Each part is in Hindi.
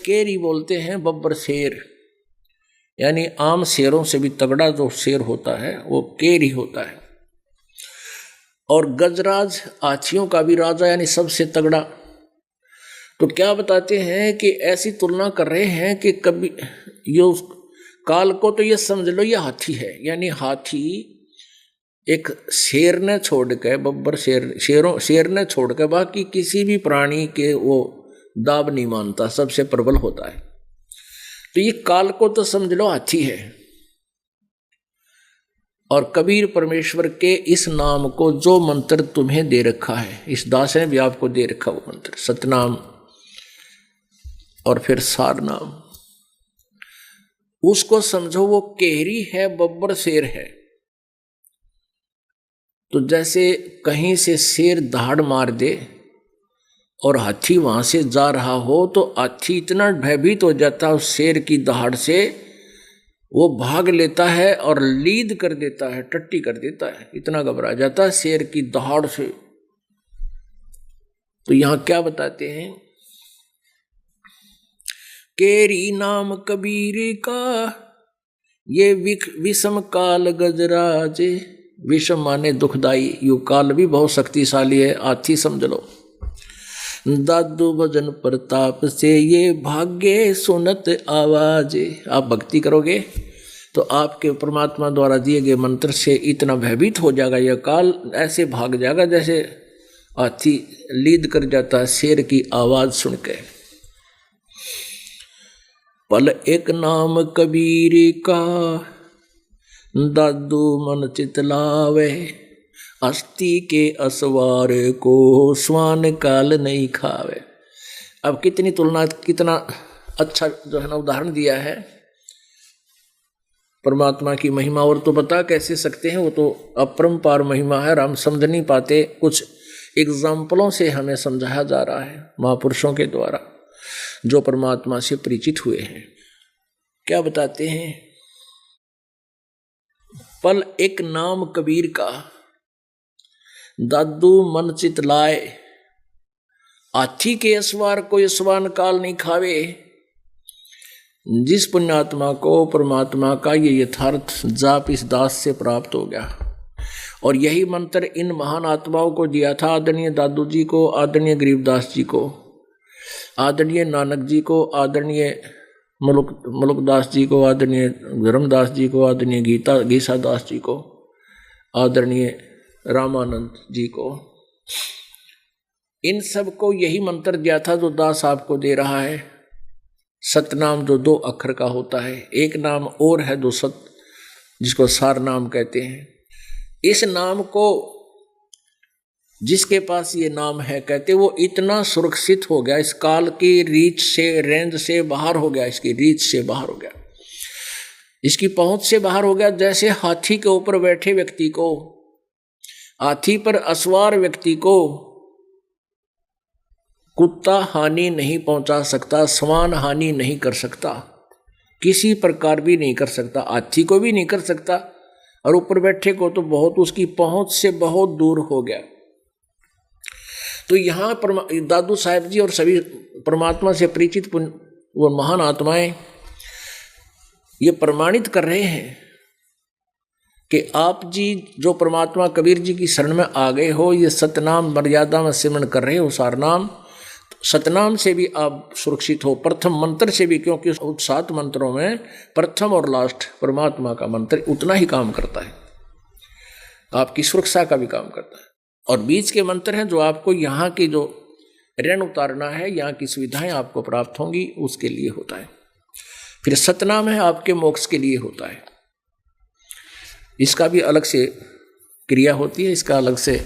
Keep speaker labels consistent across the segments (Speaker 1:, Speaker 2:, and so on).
Speaker 1: केरी बोलते हैं बब्बर शेर, यानी आम शेरों से भी तगड़ा जो शेर होता है वो केरी होता है। और गजराज हाथियों का भी राजा, यानी सबसे तगड़ा। तो क्या बताते हैं कि ऐसी तुलना कर रहे हैं कि कभी यो काल को तो ये समझ लो ये हाथी है, यानी हाथी एक शेर ने छोड़ के, बब्बर शेर ने छोड़ के बाकी किसी भी प्राणी के वो दाब नहीं मानता, सबसे प्रबल होता है। तो ये काल को तो समझ लो हाथी है। और कबीर परमेश्वर के इस नाम को जो मंत्र तुम्हें दे रखा है, इस दास ने भी आपको दे रखा वो मंत्र, सतनाम और फिर सार नाम, उसको समझो वो केहरी है, बब्बर शेर है। तो जैसे कहीं से शेर दहाड़ मार दे और हाथी वहां से जा रहा हो, तो हाथी इतना भयभीत हो जाता है उस शेर की दहाड़ से, वो भाग लेता है और लीद कर देता है, टट्टी कर देता है, इतना घबरा जाता है शेर की दहाड़ से। तो यहां क्या बताते हैं, केरी नाम कबीर का ये विषम काल गजराजे, विषम माने दुखदाई, यू काल भी बहुत शक्तिशाली है, हाथी समझ लो। दादू भजन प्रताप से ये भाग्य सुनत आवाज, आप भक्ति करोगे तो आपके परमात्मा द्वारा दिए गए मंत्र से इतना भयभीत हो जाएगा यह काल, ऐसे भाग जाएगा जैसे हाथी लीद कर जाता है शेर की आवाज सुन के। पल एक नाम कबीर का दादू मन चितलावे, अस्थि के असवार को स्वान काल नहीं खावे। अब कितनी तुलना, कितना अच्छा जो है ना उदाहरण दिया है परमात्मा की महिमा। और तो बता कैसे सकते हैं, वो तो अपरंपार महिमा है, हम समझ नहीं पाते, कुछ एग्जाम्पलों से हमें समझाया जा रहा है महापुरुषों के द्वारा जो परमात्मा से परिचित हुए हैं। क्या बताते हैं, पल एक नाम कबीर का दादू मन चित लाए, हाथी के असवार को स्वान काल नहीं खावे। जिस पुण्यात्मा को परमात्मा का ये यथार्थ जाप इस दास से प्राप्त हो गया, और यही मंत्र इन महान आत्माओं को दिया था, आदरणीय दादू जी को, आदरणीय गरीबदास जी को, आदरणीय नानक जी को, आदरणीय मुलुकदास जी को, आदरणीय धर्मदास जी को, आदरणीय गीसा दास जी को, आदरणीय रामानंद जी को, इन सब को यही मंत्र दिया था जो दास आपको दे रहा है। सतनाम जो 2 अक्षर का होता है, एक नाम और है जो सत, जिसको सार नाम कहते हैं। इस नाम को जिसके पास ये नाम है, कहते वो इतना सुरक्षित हो गया, इस काल की रीच से, रेंज से बाहर हो गया, इसकी रीच से बाहर हो गया, इसकी पहुंच से बाहर हो गया। जैसे हाथी के ऊपर बैठे व्यक्ति को, हाथी पर असवार व्यक्ति को कुत्ता हानि नहीं पहुंचा सकता, स्वान हानि नहीं कर सकता, किसी प्रकार भी नहीं कर सकता, हाथी को भी नहीं कर सकता, और ऊपर बैठे को तो बहुत, उसकी पहुंच से बहुत दूर हो गया। तो यहाँ दादू साहब जी और सभी परमात्मा से परिचित वो महान आत्माएं ये प्रमाणित कर रहे हैं कि आप जी जो परमात्मा कबीर जी की शरण में आ गए हो, ये सतनाम मर्यादा में सिमरण कर रहे हो, सारनाम, सतनाम से भी आप सुरक्षित हो, प्रथम मंत्र से भी, क्योंकि उस 7 मंत्रों में प्रथम और लास्ट परमात्मा का मंत्र उतना ही काम करता है, आपकी सुरक्षा का भी काम करता है। और बीच के मंत्र हैं जो आपको यहाँ की जो ऋण उतारना है, यहाँ की सुविधाएं आपको प्राप्त होंगी उसके लिए होता है। फिर सतनाम है आपके मोक्ष के लिए होता है, इसका भी अलग से क्रिया होती है, इसका अलग से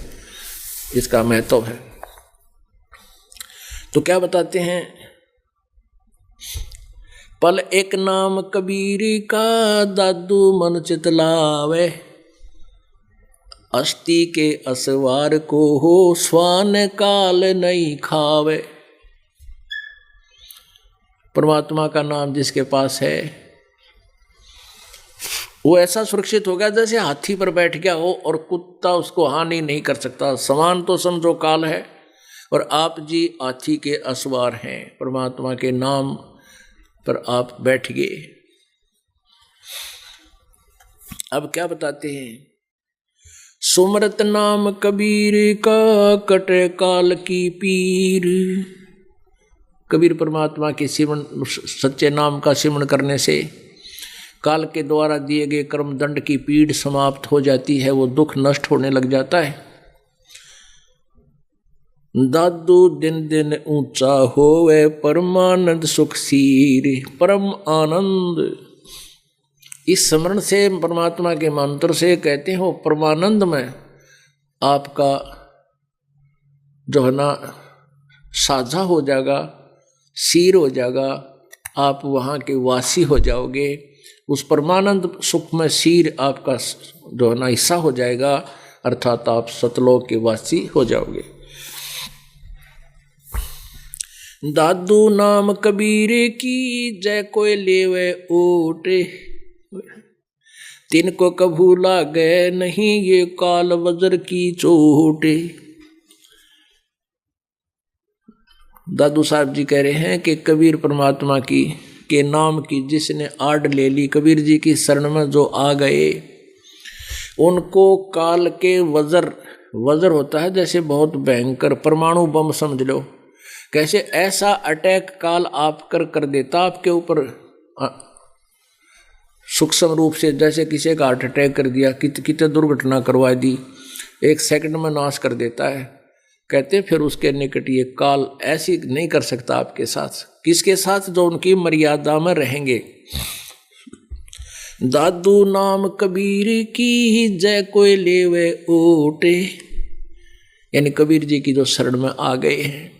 Speaker 1: इसका महत्व है। तो क्या बताते हैं, पल एक नाम कबीर का दादू मन चितलावे, अस्थि के असवार को हो स्वान काल नहीं खावे। परमात्मा का नाम जिसके पास है वो ऐसा सुरक्षित हो गया जैसे हाथी पर बैठ गया हो और कुत्ता उसको हानि नहीं कर सकता। समान तो समझो काल है, और आप जी हाथी के असवार हैं। परमात्मा के नाम पर आप बैठ गए। अब क्या बताते हैं, सुमरत नाम कबीर का कटे काल की पीर। कबीर परमात्मा के सिमरण, सच्चे नाम का सिमरण करने से काल के द्वारा दिए गए कर्म दंड की पीड़ समाप्त हो जाती है, वो दुख नष्ट होने लग जाता है। दादू दिन दिन ऊंचा होवे परमानंद सुख सीर। परम आनंद, इस स्मरण से, परमात्मा के मंत्र से कहते हो परमानंद में आपका जो है ना साझा हो जाएगा, सीर हो जाएगा, आप वहाँ के वासी हो जाओगे। उस परमानंद सुख में सीर आपका जो है ना हिस्सा हो जाएगा, अर्थात आप सतलोक के वासी हो जाओगे। दादू नाम कबीर की जय कोई लेवे ओटे। तिनको कभू लागे नहीं ये काल वज्र की चोटे। दादू साहब जी कह रहे हैं कि कबीर परमात्मा की के नाम की जिसने आड़ ले ली, कबीर जी की शरण में जो आ गए, उनको काल के वज्र होता है जैसे बहुत भयंकर परमाणु बम समझ लो, कैसे ऐसा अटैक काल आप कर देता आपके ऊपर सूक्ष्म रूप से, जैसे किसी का हार्ट अटैक कर दिया, कितने दुर्घटना करवा दी, 1 सेकंड में नाश कर देता है। कहते फिर उसके निकट ये काल ऐसी नहीं कर सकता आपके साथ। किसके साथ? जो उनकी मर्यादा में रहेंगे। दादू नाम कबीर की जय कोई लेवे ओटे, यानी कबीर जी की जो शरण में आ गए हैं,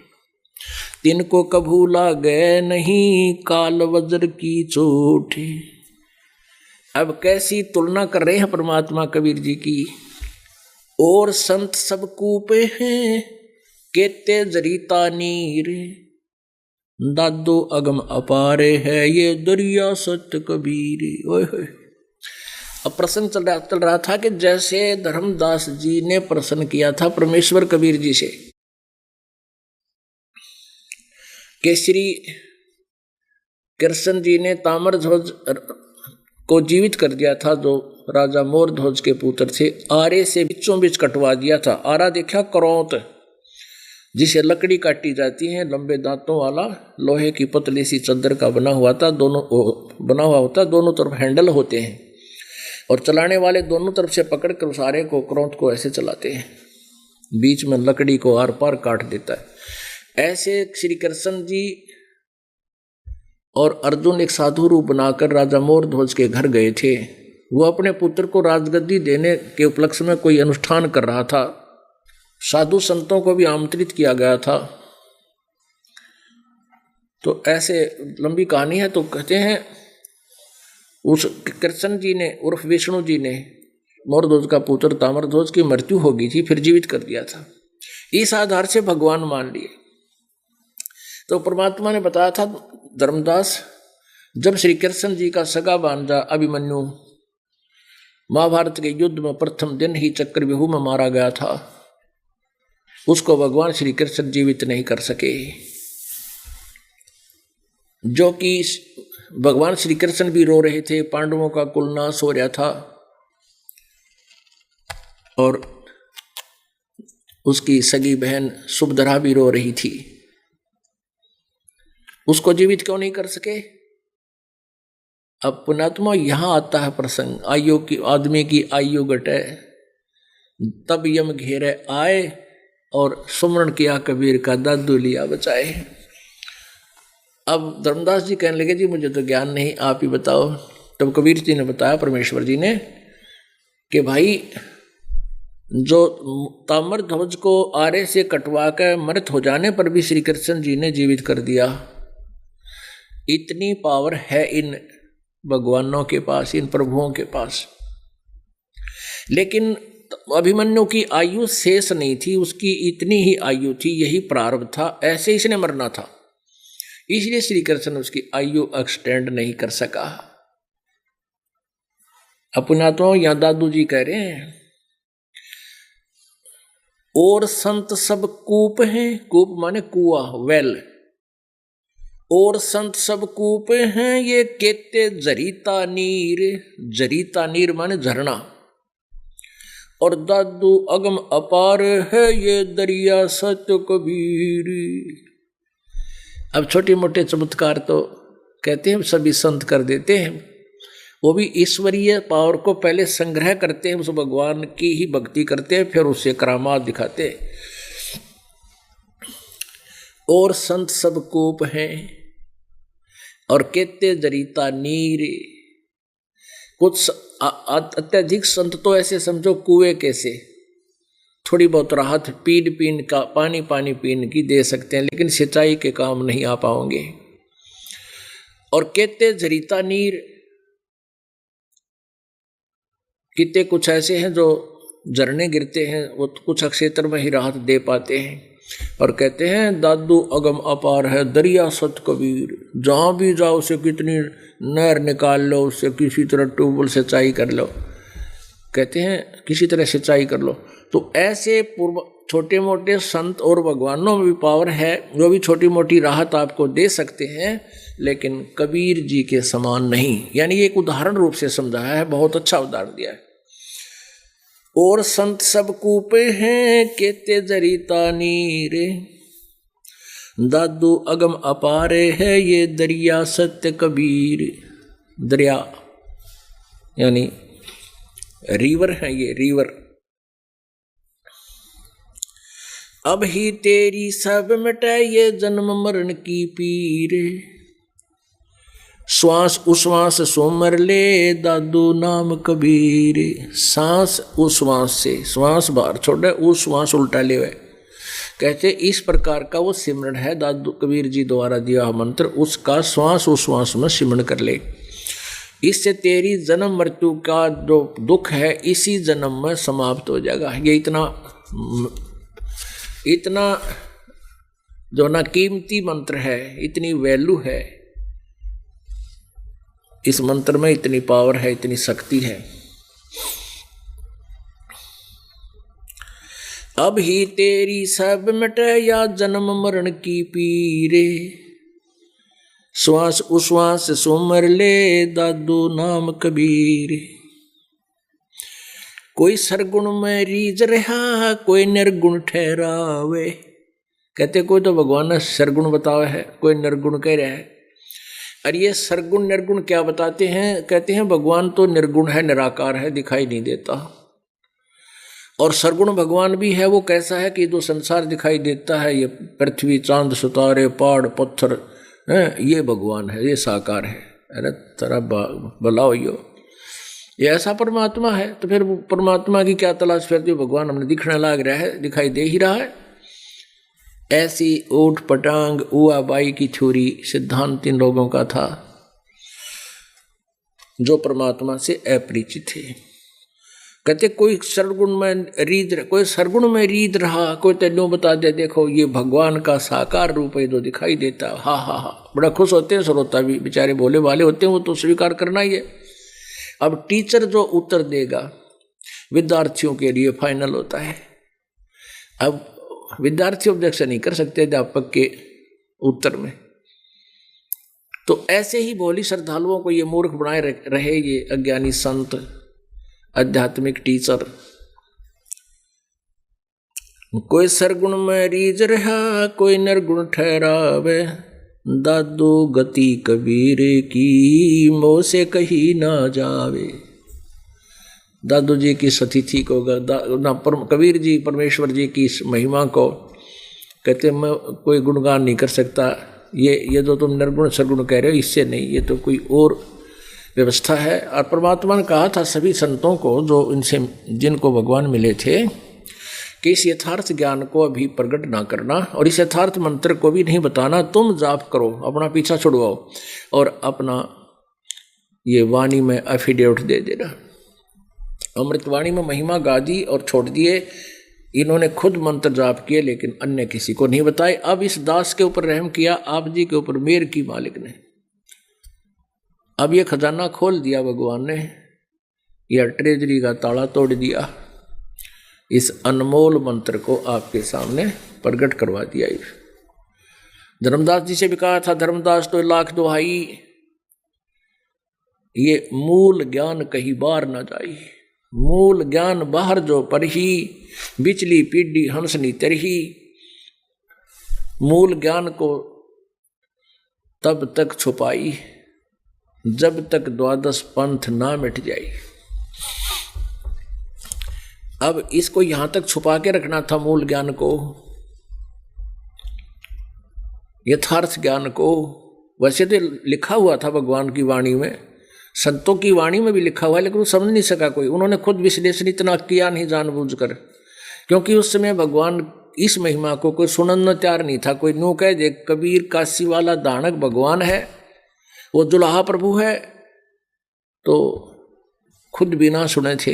Speaker 1: तिनको कभू लागे नहीं काल वज्र की चोट। अब कैसी तुलना कर रहे हैं परमात्मा कबीर जी की। और संत सब कूपे हैं केते जरीता नीर। दादो अगम अपारे है ये दरिया सत्य कबीर। ओए होए, अब प्रश्न चल रहा था कि जैसे धर्मदास जी ने प्रश्न किया था परमेश्वर कबीर जी से कि श्री कृष्ण जी ने ताम्रध्वज को जीवित कर दिया था, जो राजा मोरध्वज के पुत्र थे, आरे से बीचों बीच कटवा दिया था। आरा देखा, करौंत, जिसे लकड़ी काटी जाती है, लंबे दांतों वाला लोहे की पतली सी चद्दर का बना हुआ था, बना हुआ होता, दोनों तरफ हैंडल होते हैं और चलाने वाले दोनों तरफ से पकड़ कर उस आरे को, करौंत को ऐसे चलाते हैं, बीच में लकड़ी को आर पार काट देता है। ऐसे श्री कृष्ण जी और अर्जुन एक साधु रूप बनाकर राजा मोरध्वज के घर गए थे। वो अपने पुत्र को राजगद्दी देने के उपलक्ष्य में कोई अनुष्ठान कर रहा था। साधु संतों को भी आमंत्रित किया गया था। तो ऐसे लंबी कहानी है। तो कहते हैं उस कृष्ण जी ने उर्फ विष्णु जी ने मोरध्वज का पुत्र ताम्रध्वज की मृत्यु हो गई थी, फिर जीवित कर दिया था। इस आधार से भगवान मान लिए। तो परमात्मा ने बताया था, धर्मदास, जब श्री कृष्ण जी का सगा भांजा अभिमन्यु महाभारत के युद्ध में प्रथम दिन ही चक्रव्यूह में मारा गया था, उसको भगवान श्री कृष्ण जीवित नहीं कर सके। जो कि भगवान श्री कृष्ण भी रो रहे थे, पांडवों का कुल नाश हो रहा था और उसकी सगी बहन सुभद्रा भी रो रही थी। उसको जीवित क्यों नहीं कर सके? अब पुण्यात्मा यहां आता है प्रसंग, आयु की, आदमी की आयु घटे तब यम घेरे आए और सुमरण किया कबीर का, दादू लिया बचाए। अब धर्मदास जी कहने लगे, जी मुझे तो ज्ञान नहीं, आप ही बताओ। तब कबीर जी ने बताया, परमेश्वर जी ने, कि भाई जो ताम्रध्वज को आरे से कटवा कर मृत हो जाने पर भी श्री कृष्ण जी ने जीवित कर दिया। इतनी पावर है इन भगवानों के पास, इन प्रभुओं के पास। लेकिन अभिमन्यु की आयु शेष नहीं थी, उसकी इतनी ही आयु थी, यही प्रारब्ध था, ऐसे इसने मरना था। इसलिए श्री कृष्ण उसकी आयु एक्सटेंड नहीं कर सका। अपना तो यहां दादू जी कह रहे हैं, और संत सब कूप हैं। कूप माने कुआ, वेल। और संत सब कूप हैं ये केते जरीता नीर, जरीता नीर माने झरना, और दादू अगम अपार है ये दरिया सत्य कबीर। अब छोटे मोटे चमत्कार तो कहते हैं सभी संत कर देते हैं, वो भी ईश्वरीय पावर को पहले संग्रह करते हैं, उस भगवान की ही भक्ति करते हैं, फिर उससे करामात दिखाते हैं। और संत सब कूप हैं और केते जरीता नीर, कुछ अत्यधिक संत तो ऐसे समझो कुएं कैसे थोड़ी बहुत राहत पीन पीन का पानी पीन की दे सकते हैं, लेकिन सिंचाई के काम नहीं आ पाओगे। और केते जरीता नीर, कितने कुछ ऐसे हैं जो झरने गिरते हैं, वो कुछ क्षेत्र में ही राहत दे पाते हैं। और कहते हैं दादू अगम अपार है दरिया सत कबीर, जहाँ भी जाओ उसे कितनी नहर निकाल लो, उससे किसी तरह ट्यूबवेल सिंचाई कर लो, कहते हैं किसी तरह सिंचाई कर लो। तो ऐसे पूर्व छोटे मोटे संत और भगवानों में भी पावर है, जो भी छोटी मोटी राहत आपको दे सकते हैं, लेकिन कबीर जी के समान नहीं। यानी एक उदाहरण रूप से समझाया है, बहुत अच्छा उदाहरण दिया है। और संत सब कूपे हैं केते जरीता नीर, दादू अगम अपारे है ये दरिया सत्य कबीर। दरिया यानी रिवर है, ये रिवर। अब ही तेरी सब मिटाए ये जन्म मरण की पीर, श्वास उश्वास सोमर ले दादू नाम कबीर। सांस उश्वास से, श्वास बाहर छोड़े, उश्वास उल्टा ले हुए, कहते इस प्रकार का वो सिमरण है दादू कबीर जी द्वारा दिया हुआ मंत्र, उसका श्वास उश्वास में सिमरण कर ले। इससे तेरी जन्म मृत्यु का जो दुख है इसी जन्म में समाप्त हो जाएगा। ये इतना जो ना कीमती मंत्र है, इतनी वैल्यू है इस मंत्र में, इतनी पावर है, इतनी शक्ति है। अब ही तेरी सब मिटे या जन्म मरण की पीरे, श्वास उश्वास सुमर ले दादू नाम कबीर। कोई सरगुण में रीझ रहा कोई निर्गुण ठहरावे, कहते कोई तो भगवान ने सरगुण बताया है, कोई निर्गुण कह रहा है। और ये सरगुण निर्गुण क्या बताते हैं, कहते हैं भगवान तो निर्गुण है, निराकार है, दिखाई नहीं देता। और सरगुण भगवान भी है, वो कैसा है कि जो संसार दिखाई देता है, ये पृथ्वी चांद सितारे पहाड़ पत्थर, ये भगवान है, ये साकार है। अरे तेरा भला हो, ये ऐसा परमात्मा है। तो फिर परमात्मा की क्या तलाश करती हो, भगवान हमने दिखने लग रहा है, दिखाई दे ही रहा है। ऐसी ऊट पटांग उआ बाई की छोरी सिद्धांत इन लोगों का था जो परमात्मा से अपरिचित थे। कहते कोई सरगुण में रीत रहा, कोई तेनों बता दे देखो ये भगवान का साकार रूप है जो दिखाई देता। हा हा हा, बड़ा खुश होते हैं श्रोता भी, बेचारे भोले वाले होते हैं, वो तो स्वीकार करना ही है। अब टीचर जो उत्तर देगा विद्यार्थियों के लिए फाइनल होता है। अब विद्यार्थी ऑब्जेक्शन नहीं कर सकते अध्यापक के उत्तर में। तो ऐसे ही भोली श्रद्धालुओं को ये मूर्ख बनाए रहे ये अज्ञानी संत आध्यात्मिक टीचर। कोई सरगुण में रीझ रहा कोई निर्गुण ठहरावे, दादू गति कबीर की मोह से कहीं ना जावे। दादू जी की सतिथि को कबीर जी परमेश्वर जी की महिमा को कहते मैं कोई गुणगान नहीं कर सकता, ये जो तुम निर्गुण सरगुण कह रहे हो इससे नहीं, ये तो कोई और व्यवस्था है। और परमात्मा ने कहा था सभी संतों को जो इनसे जिनको भगवान मिले थे कि इस यथार्थ ज्ञान को अभी प्रकट ना करना और इस यथार्थ मंत्र को भी नहीं बताना, तुम जाप करो, अपना पीछा छुड़वाओ और अपना ये वाणी में एफिडेविट दे देना। अमृतवाणी में महिमा गा दी और छोड़ दिए। इन्होंने खुद मंत्र जाप किए लेकिन अन्य किसी को नहीं बताए। अब इस दास के ऊपर रहम किया, आप जी के ऊपर मेर की मालिक ने। अब ये खजाना खोल दिया भगवान ने, यह ट्रेजरी का ताला तोड़ दिया, इस अनमोल मंत्र को आपके सामने प्रकट करवा दिया। धर्मदास जी से भी कहा था, धर्मदास तो लाख दुहाई, ये मूल ज्ञान कहीं बार न जाई। मूल ज्ञान बाहर जो परही, बिचली पीढ़ी हंसनी तरही। मूल ज्ञान को तब तक छुपाई जब तक द्वादश पंथ ना मिट जाए। अब इसको यहां तक छुपा के रखना था, मूल ज्ञान को, यथार्थ ज्ञान को। वैसे तो लिखा हुआ था भगवान की वाणी में, संतों की वाणी में भी लिखा हुआ है, लेकिन वो समझ नहीं सका कोई। उन्होंने खुद विश्लेषण इतना किया नहीं जानबूझकर, क्योंकि उस समय भगवान इस महिमा को कोई सुनने तैयार नहीं था। कोई न्यू कह दे कबीर काशी वाला दानक भगवान है, वो दुल्हा प्रभु है, तो खुद बिना सुने थे।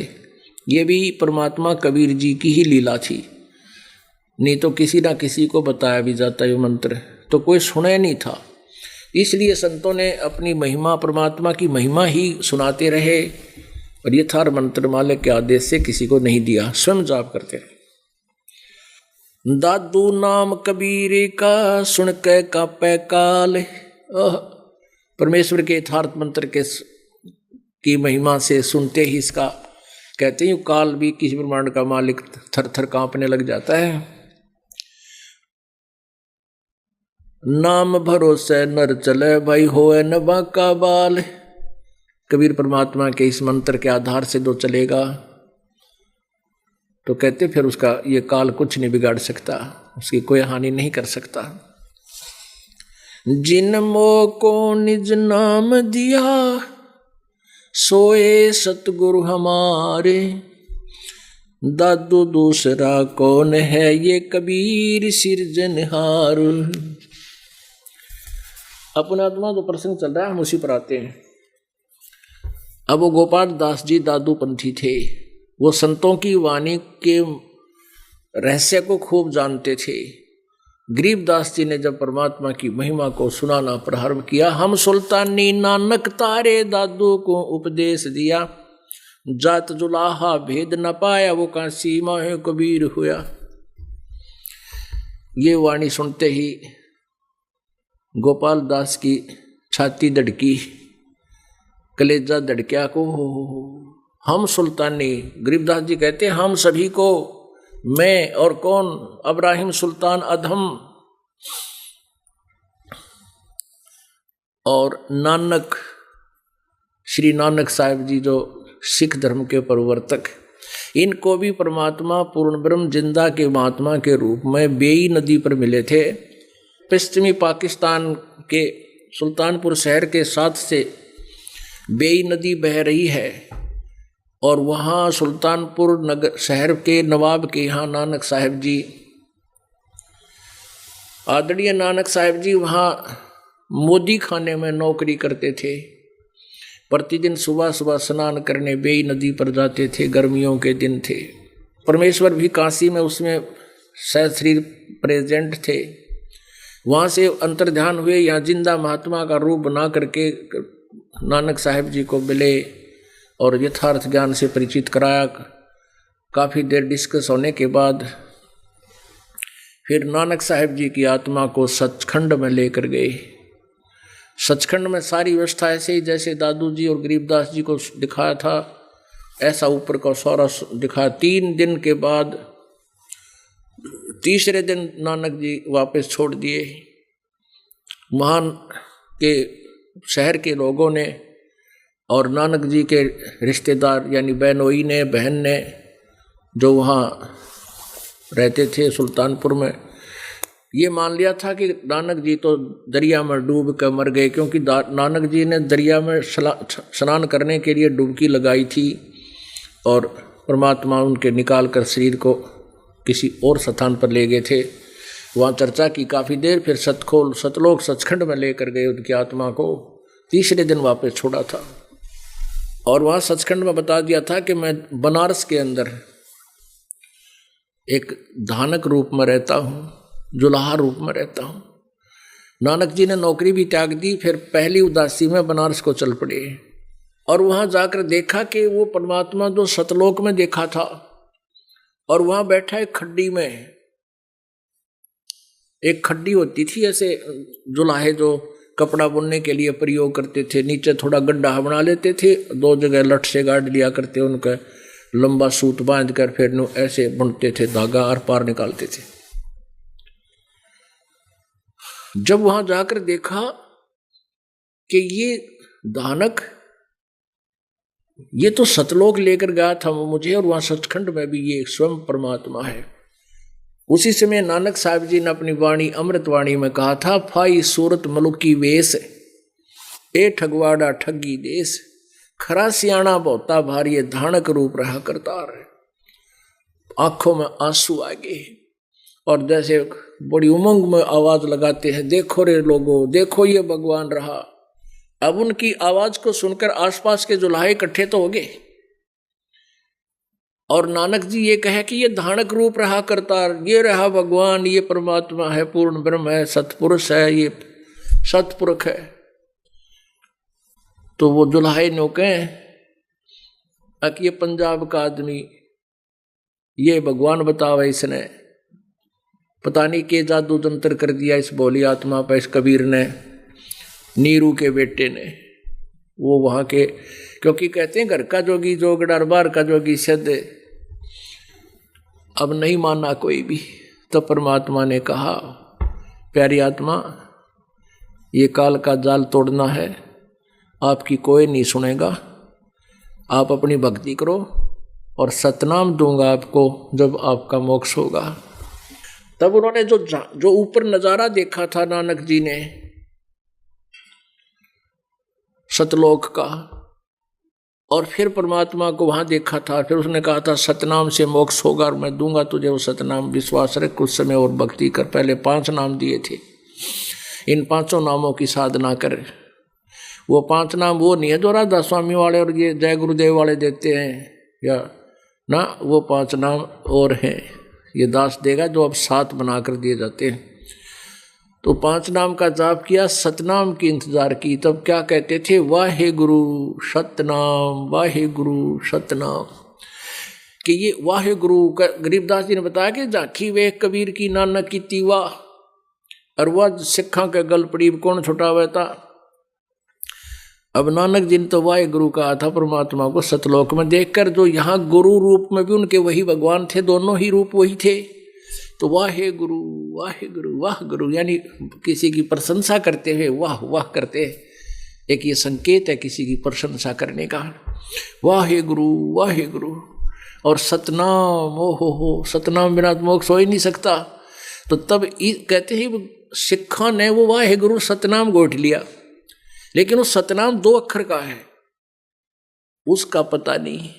Speaker 1: ये भी परमात्मा कबीर जी की ही लीला थी, नहीं तो किसी ना किसी को बताया भी जाता ये मंत्र, तो कोई सुने नहीं था। इसलिए संतों ने अपनी महिमा, परमात्मा की महिमा ही सुनाते रहे, और यथार्थ मंत्र मालिक के आदेश से किसी को नहीं दिया, स्वयं जाप करते रहे। दादू नाम कबीर का सुन के कापे काल। परमेश्वर के यथार्थ मंत्र के की महिमा से सुनते ही इसका कहते हैं काल भी किसी ब्रह्मांड का मालिक थर थर कांपने लग जाता है। नाम भरोसे नर चले भाई होए न बाका बाल। कबीर परमात्मा के इस मंत्र के आधार से दो चलेगा तो कहते फिर उसका ये काल कुछ नहीं बिगाड़ सकता, उसकी कोई हानि नहीं कर सकता। जिन मोह को निज नाम दिया सोए सतगुरु हमारे। दादू दूसरा कौन है ये कबीर सिरजनहार। अपने आत्मा जो प्रसंग चल रहा है हम उसी पर आते हैं। अब वो गोपाल दास जी दादू पंथी थे, वो संतों की वाणी के रहस्य को खूब जानते थे। गरीबदास जी ने जब परमात्मा की महिमा को सुनाना प्रारंभ किया, हम सुल्तानी नानक तारे दादू को उपदेश दिया। जात जुलाहा भेद न पाया वो काशी माहे कबीर हुआ। ये वाणी सुनते ही गोपाल दास की छाती धड़की, कलेजा धड़किया को हम सुल्तानी। गरीबदास जी कहते हैं हम सभी को, मैं और कौन, अब्राहिम सुल्तान अधम और नानक, श्री नानक साहिब जी जो सिख धर्म के प्रवर्तक, इनको भी परमात्मा पूर्ण ब्रह्म जिंदा के महात्मा के रूप में बेई नदी पर मिले थे। पश्चिमी पाकिस्तान के सुल्तानपुर शहर के साथ से बेई नदी बह रही है और वहाँ सुल्तानपुर नगर शहर के नवाब के यहाँ नानक साहिब जी, आदरणीय नानक साहिब जी वहाँ मोदी खाने में नौकरी करते थे। प्रतिदिन सुबह सुबह स्नान करने बेई नदी पर जाते थे, गर्मियों के दिन थे। परमेश्वर भी काशी में उसमें सहस्री प्रेजेंट थे। वहाँ से अंतर्ध्यान हुए, यहाँ जिंदा महात्मा का रूप बना करके नानक साहिब जी को मिले और यथार्थ ज्ञान से परिचित कराया। काफ़ी देर डिस्कस होने के बाद फिर नानक साहिब जी की आत्मा को सचखंड में लेकर गए। सचखंड में सारी व्यवस्था ऐसे ही जैसे दादू जी और गरीबदास जी को दिखाया था, ऐसा ऊपर का सारा दिखाया। 3 दिन के बाद तीसरे दिन नानक जी वापस छोड़ दिए। महान के शहर के लोगों ने और नानक जी के रिश्तेदार यानी बहनोई ने, बहन ने, जो वहाँ रहते थे सुल्तानपुर में, ये मान लिया था कि नानक जी तो दरिया में डूब कर मर गए, क्योंकि नानक जी ने दरिया में स्नान करने के लिए डुबकी लगाई थी और परमात्मा उनके निकाल कर शरीर को किसी और स्थान पर ले गए थे। वहाँ चर्चा की काफ़ी देर, फिर सतलोक सचखंड में लेकर गए उनकी आत्मा को। तीसरे दिन वापस छोड़ा था और वहाँ सचखंड में बता दिया था कि मैं बनारस के अंदर एक धानक रूप में रहता हूँ, जुलाहा रूप में रहता हूँ। नानक जी ने नौकरी भी त्याग दी, फिर पहली उदासी में बनारस को चल पड़े और वहाँ जाकर देखा कि वो परमात्मा जो सतलोक में देखा था और वहाँ बैठा एक खड्डी में एक खड्डी होती थी ऐसे जुलाहे जो कपड़ा बुनने के लिए प्रयोग करते थे, नीचे थोड़ा गड्ढा बना लेते थे, 2 जगह लठ से गाड़ लिया करते, उनका लंबा सूत बांध कर फिर ऐसे बुनते थे, धागा और पार निकालते थे। जब वहां जाकर देखा कि ये दानक ये तो सतलोक लेकर गया था मुझे, और वहां सचखंड में भी ये स्वयं परमात्मा है। उसी समय नानक साहब जी ने अपनी वाणी अमृत वाणी में कहा था, फाई सूरत मलुकी वेश, ए ठगवाड़ा ठगी देश, खरा सियाणा बहुता भारी, धानक रूप रहा करतार। आंखों में आंसू आ गए और जैसे बड़ी उमंग में आवाज लगाते हैं, देखो रे लोगों, देखो ये भगवान रहा। अब उनकी आवाज को सुनकर आसपास के जुलाहे इकट्ठे तो हो गए, और नानक जी ये कहे कि ये धानक रूप रहा करतार, ये रहा भगवान, ये परमात्मा है, पूर्ण ब्रह्म है, सतपुरुष है, ये सतपुरख है। तो वो दुल्हाई नो कहें कि ये पंजाब का आदमी, ये भगवान बतावे, इसने पता नहीं के जादू तंत्र कर दिया इस भोली आत्मा पर, इस कबीर ने, नीरू के बेटे ने। वो वहां के, क्योंकि कहते हैं घर का जोगी जोगड़ा, बाहर का जोगी सिद्ध। अब नहीं माना कोई भी, तो परमात्मा ने कहा, प्यारी आत्मा, ये काल का जाल तोड़ना है, आपकी कोई नहीं सुनेगा, आप अपनी भक्ति करो और सतनाम दूंगा आपको जब आपका मोक्ष होगा। तब उन्होंने जो ऊपर नजारा देखा था नानक जी ने सतलोक का, और फिर परमात्मा को वहां देखा था, फिर उसने कहा था सतनाम से मोक्ष होगा और मैं दूंगा तुझे वो सतनाम, विश्वास रख कुछ समय और भक्ति कर। पहले 5 नाम दिए थे, इन 5 नामों की साधना कर। वो 5 नाम वो नहीं है जो राधा स्वामी वाले और ये जय गुरुदेव वाले देते हैं या ना, वो 5 नाम और हैं, ये दास देगा जो अब 7 बना कर दिए जाते हैं। तो 5 नाम का जाप किया, सतनाम की इंतजार की। तब क्या कहते थे, वाहे गुरु सतनाम, वाहे गुरु सतनाम, कि ये वाहे गुरु। गरीबदास जी ने बताया कि झांकी वे कबीर की नानक की तीवा, और वह सिखा के गल पड़ी कौन छुटावे था। अब नानक जी ने तो वाहे गुरु कहा था परमात्मा को सतलोक में देखकर, जो यहाँ गुरु रूप में भी उनके वही भगवान थे, दोनों ही रूप वही थे। तो वाहे गुरु वाह गुरु, यानी किसी की प्रशंसा करते हुए वाह वाह करते, एक ये संकेत है किसी की प्रशंसा करने का। वाहे गुरु और सतनाम, ओ हो सतनाम बिना मोक्ष हो ही नहीं सकता। तो तब कहते हैं सिखा ने वो वाहे गुरु सतनाम गोठ लिया, लेकिन वो सतनाम 2 अक्षर का है, उसका पता नहीं।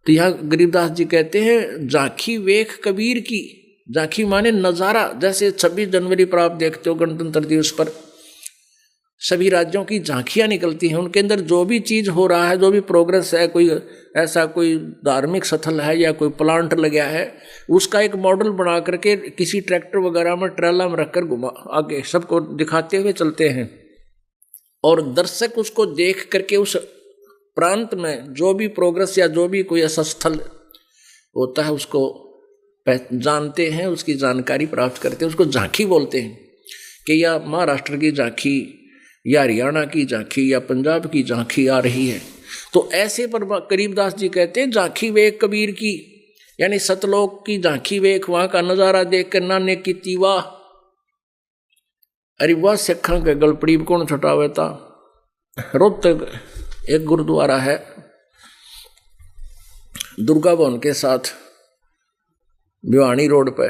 Speaker 1: तो यहाँ गरीबदास जी कहते हैं झांकी वेख कबीर की, झांकी माने नजारा। जैसे 26 जनवरी पर आप देखते हो गणतंत्र दिवस पर सभी राज्यों की झांकियां निकलती हैं, उनके अंदर जो भी चीज हो रहा है, जो भी प्रोग्रेस है, कोई ऐसा कोई धार्मिक स्थल है या कोई प्लांट लगा है, उसका एक मॉडल बना करके किसी ट्रैक्टर वगैरह में ट्रेला में रखकर घुमा आगे सबको दिखाते हुए चलते हैं, और दर्शक उसको देख करके उस प्रांत में जो भी प्रोग्रेस या जो भी कोई ऐसा स्थल होता है उसको जानते हैं, उसकी जानकारी प्राप्त करते हैं, उसको झांकी बोलते हैं। कि या महाराष्ट्र की झांकी या हरियाणा की झांकी या पंजाब की झांकी आ रही है। तो ऐसे पर गरीबदास जी कहते हैं झांकी वेख कबीर की, यानी सतलोक की झांकी वेख, वहां का नजारा देख कर नाने की तीवा, अरे वह सिखा के गलपड़ी कौन छुटावे था। रोहतक एक गुरुद्वारा है दुर्गा भवन के साथ भिवानी रोड पे,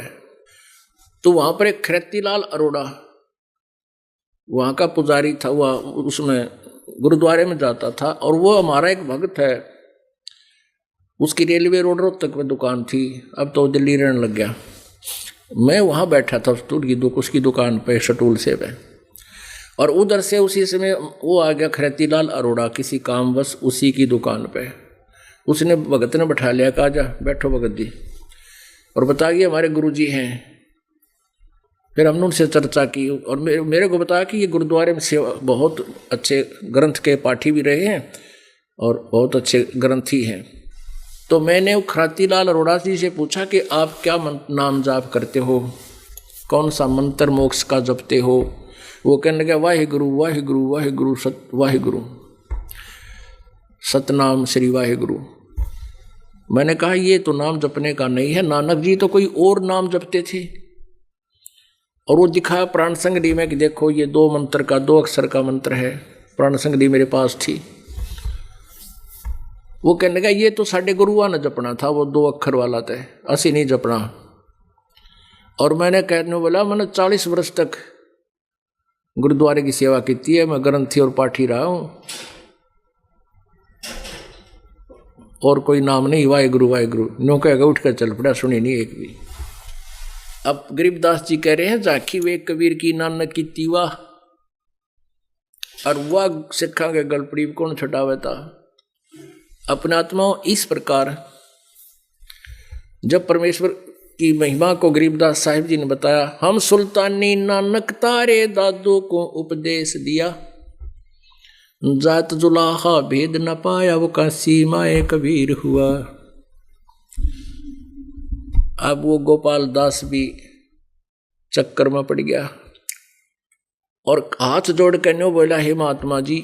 Speaker 1: तो वहां पर एक खरेतीलाल अरोड़ा वहां का पुजारी था, वह उसमें गुरुद्वारे में जाता था, और वो हमारा एक भक्त है, उसकी रेलवे रोड रोहतक में दुकान थी, अब तो दिल्ली रहने लग गया। मैं वहां बैठा था उसकी दुकान पे शटूल से पे, और उधर से उसी समय वो आ गया खरेतीलाल अरोड़ा किसी कामवश उसी की दुकान पे। उसने भगत ने बैठा लिया, कहा जा बैठो भगत जी, और बता गया हमारे गुरुजी हैं। फिर हमने उनसे चर्चा की और मेरे को बताया कि ये गुरुद्वारे में सेवा बहुत अच्छे ग्रंथ के पाठी भी रहे हैं और बहुत अच्छे ग्रंथी हैं। तो मैंने खरातीलाल अरोड़ा जी से पूछा कि आप क्या नाम जाप करते हो। कौन सा मंत्र मोक्ष का जपते हो? वो कहने लगे वाहिगुरु वाहिगुरु वाहिगुरु वाहिगुरु, सतनाम श्री वाहिगुरु। मैंने कहा ये तो नाम जपने का नहीं है, नानक जी तो कोई और नाम जपते थे। और वो दिखाया प्राण संगरी में कि देखो ये 2 मंत्र का 2 अक्षर का मंत्र है। प्राण संगरी मेरे पास थी। वो कहने लगा ये तो साढ़े गुरुआ ने जपना था, वो 2 अक्षर वाला था, असी नहीं जपना। और मैंने कहने बोला मैंने 40 वर्ष तक गुरुद्वारे की सेवा की है, मैं ग्रंथी और पाठी रहा हूं, और कोई नाम नहीं, वाहिगुरु वाहिगुरु। नो कहेगा उठ कर चल पड़ा, सुनी नहीं एक भी। अब गरीबदास जी कह रहे हैं झांकी वे कबीर की नानक की तीवा, और वह सिखा के गलपड़ी कौन छुटावे था। अपने आत्माओं इस प्रकार जब परमेश्वर की महिमा को गरीबदास साहिब जी ने बताया, हम सुल्तानी नानक तारे दादू को उपदेश दिया, जात जुलाहा भेद न पाया वो का सीमाए कबीर हुआ। अब वो गोपाल दास भी चक्कर में पड़ गया और हाथ जोड़ कर नो बोला, हे महात्मा जी।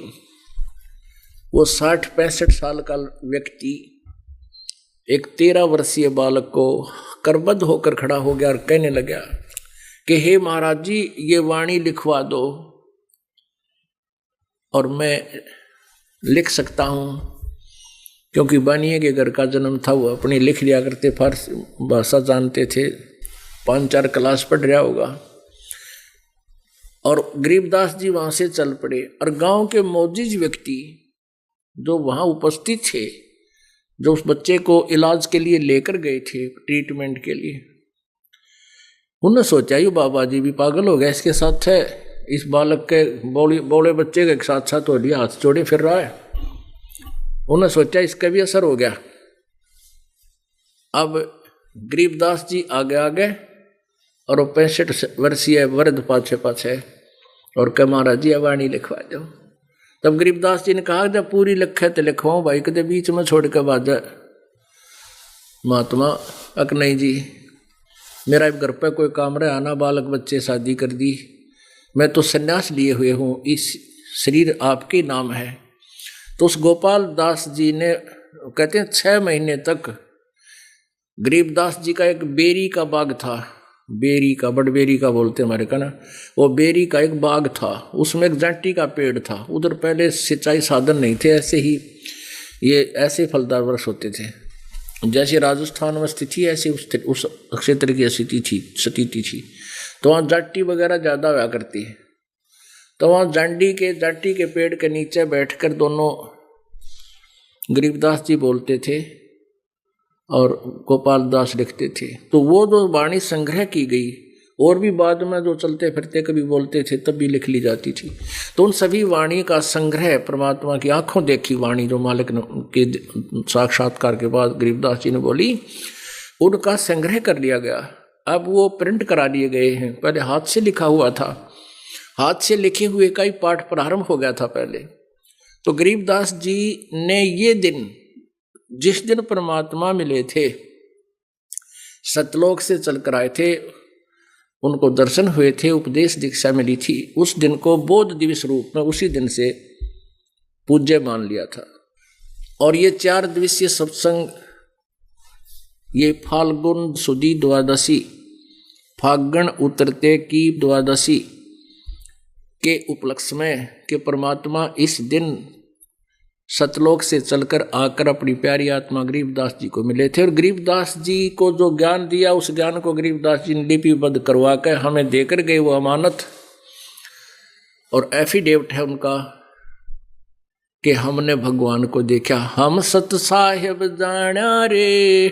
Speaker 1: वो 60-65 साल का व्यक्ति एक 13 वर्षीय बालक को करबद्ध होकर खड़ा हो गया और कहने लगा कि हे महाराज जी ये वाणी लिखवा दो और मैं लिख सकता हूँ, क्योंकि बानिए के घर का जन्म था, वो अपनी लिख लिया करते, फारसी भाषा जानते थे, 5-4 क्लास पढ़ रहा होगा। और गरीबदास जी वहाँ से चल पड़े और गांव के मौजूद व्यक्ति जो वहाँ उपस्थित थे, जो उस बच्चे को इलाज के लिए लेकर गए थे, ट्रीटमेंट के लिए, उन्होंने सोचा ये बाबा जी भी पागल हो गए इसके साथ है, इस बालक के बोले बच्चे के साथ साथ हो लिया, हाथ जोड़े फिर रहा है। उन्होंने सोचा इसका भी असर हो गया। अब गरीबदास जी आगे और वो 65 वर्षीय वृद्ध पाछे और कह महाराज जी वाणी लिखवा दो। तब गरीबदास जी ने कहा जब पूरी लिखे तो लिखवाऊं भाई, कदे बीच में छोड़ के बाजा। महात्मा अक नहीं जी, मेरा घर पे कोई काम रहा ना, बालक बच्चे शादी कर दी, मैं तो संन्यास लिए हुए हूँ, इस शरीर आपके नाम है। तो उस गोपाल दास जी ने कहते हैं 6 महीने तक गरीबदास जी का एक बेरी का बाग था, बेरी का बड़बेरी का बोलते हमारे का ना, वो बेरी का एक बाग था, उसमें एक जाटी का पेड़ था। उधर पहले सिंचाई साधन नहीं थे, ऐसे ही ये ऐसे फलदार वृक्ष होते थे। जैसे राजस्थान में स्थिति ऐसी उस क्षेत्र की स्थिति थी, तो वहाँ जाटी वगैरह ज़्यादा हुआ करती है। तो वहाँ जाटी के पेड़ के नीचे बैठकर दोनों गरीबदास जी बोलते थे और गोपाल दास लिखते थे। तो वो जो वाणी संग्रह की गई और भी बाद में जो चलते फिरते कभी बोलते थे तब भी लिख ली जाती थी। तो उन सभी वाणी का संग्रह परमात्मा की आंखों देखी वाणी जो मालिक के साक्षात्कार के बाद गरीबदास जी ने बोली, उनका संग्रह कर लिया गया। अब वो प्रिंट करा लिए गए हैं। पहले हाथ से लिखा हुआ था, हाथ से लिखे हुए का ही पाठ प्रारंभ हो गया था पहले। तो गरीबदास जी ने ये दिन, जिस दिन परमात्मा मिले थे, सतलोक से चलकर आए थे, उनको दर्शन हुए थे, उपदेश दीक्षा मिली थी, उस दिन को बोध दिवस रूप में उसी दिन से पूज्य मान लिया था। और ये 4 दिवसीय सत्संग, ये फाल्गुन सुदी द्वादशी, फागण उतरते की द्वादशी के उपलक्ष्य में कि परमात्मा इस दिन सतलोक से चलकर आकर अपनी प्यारी आत्मा गरीबदास जी को मिले थे। और गरीबदास जी को जो ज्ञान दिया, उस ज्ञान को गरीबदास जी ने लिपिबद्ध करवा कर हमें देकर गए, वो अमानत और एफिडेविट है उनका कि हमने भगवान को देखा। हम सत साहेब जाना रे,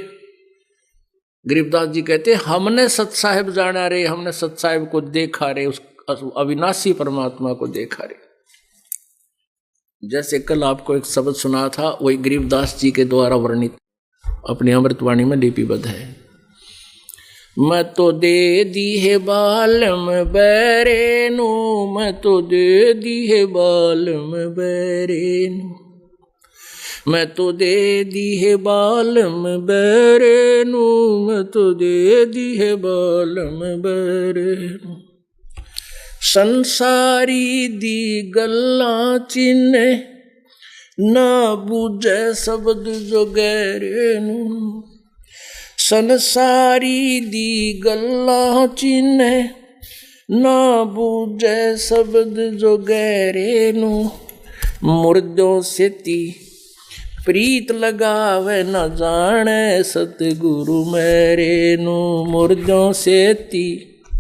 Speaker 1: गरीबदास जी कहते हमने सत साहेब जाना रे, हमने सत साहेब को देखा रे, उस अविनाशी परमात्मा को देखा रे। जैसे कल आपको एक शब्द सुना था, वही गरीबदास जी के द्वारा वर्णित अपनी अमृतवाणी में लिपिबद्ध है। मैं तो दे दी है बालम बैरेनु, मैं तो दे दी है बालम बैरेनु, मैं तो दे दी है बालम बैरे नू, मैं तो दे दी है बालम बैरे नू। संसारी दी गल्लां चिन्हे, ना बूझे शब्द जो गहरे नू। संसारी दी गल्लां चिन्हे, ना बूझे शब्द जो गहरे नू। मुर्दों से ती प्रीत लगावे, न जाने सतगुरु मेरे नू। मुर्दों से ती